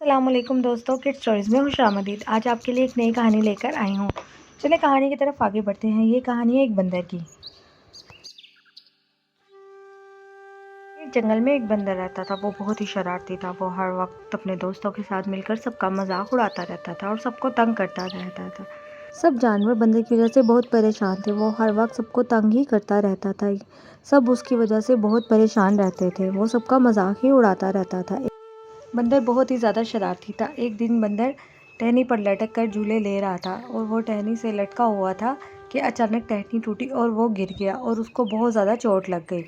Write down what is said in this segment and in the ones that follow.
अस्सलामुअलैकुम दोस्तों, kids stories में खुशामदीद। आज आपके लिए एक नई कहानी लेकर आई हूँ। चलिए कहानी की तरफ आगे बढ़ते हैं। ये कहानी है एक बंदर की। एक जंगल में एक बंदर रहता था। वो बहुत ही शरारती था। वो हर वक्त अपने दोस्तों के साथ मिलकर सबका मजाक उड़ाता रहता था और सबको तंग करता रहता था। सब जानवर बंदर की वजह से बहुत परेशान थे। वो हर वक्त सबको तंग ही करता रहता था। सब उसकी वजह से बहुत परेशान रहते थे। वो सबका मजाक ही उड़ाता रहता था। बंदर बहुत ही ज़्यादा शरारती था। एक दिन बंदर टहनी पर लटक कर झूले ले रहा था और वो टहनी से लटका हुआ था कि अचानक टहनी टूटी और वो गिर गया और उसको बहुत ज़्यादा चोट लग गई।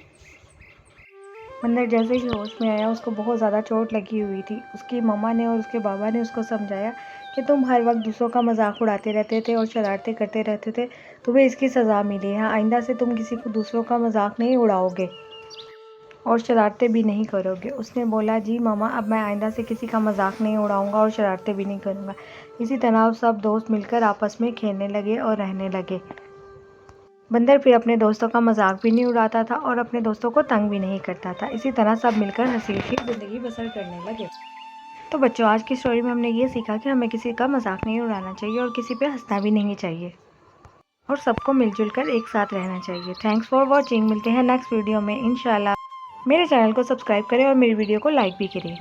बंदर जैसे ही होश में आया, उसको बहुत ज़्यादा चोट लगी हुई थी। उसकी मम्मा ने और उसके बाबा ने उसको समझाया कि तुम हर वक्त दूसरों का मजाक उड़ाते रहते थे और शरारतें करते रहते थे, तुम्हें इसकी सज़ा मिली है। आइंदा से तुम किसी को दूसरों का मजाक नहीं उड़ाओगे और शरारतें भी नहीं करोगे। उसने बोला, जी मामा, अब मैं आइंदा से किसी का मजाक नहीं उड़ाऊंगा और शरारतें भी नहीं करूंगा। इसी तरह सब दोस्त मिलकर आपस में खेलने लगे और रहने लगे। बंदर फिर अपने दोस्तों का मजाक भी नहीं उड़ाता था और अपने दोस्तों को तंग भी नहीं करता था। इसी तरह सब मिलकर हंसी खुशी ज़िंदगी बसर करने लगे। तो बच्चों, आज की स्टोरी में हमने ये सीखा कि हमें किसी का मजाक नहीं उड़ाना चाहिए और किसी पे हंसना भी नहीं चाहिए और सबको मिलजुल कर एक साथ रहना चाहिए। Thanks for watching. मिलते हैं नेक्स्ट वीडियो में इंशाल्लाह। मेरे चैनल को सब्सक्राइब करें और मेरी वीडियो को लाइक भी करें।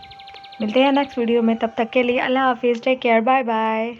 मिलते हैं नेक्स्ट वीडियो में। तब तक के लिए अल्लाह हाफिज़। Take care. Bye bye.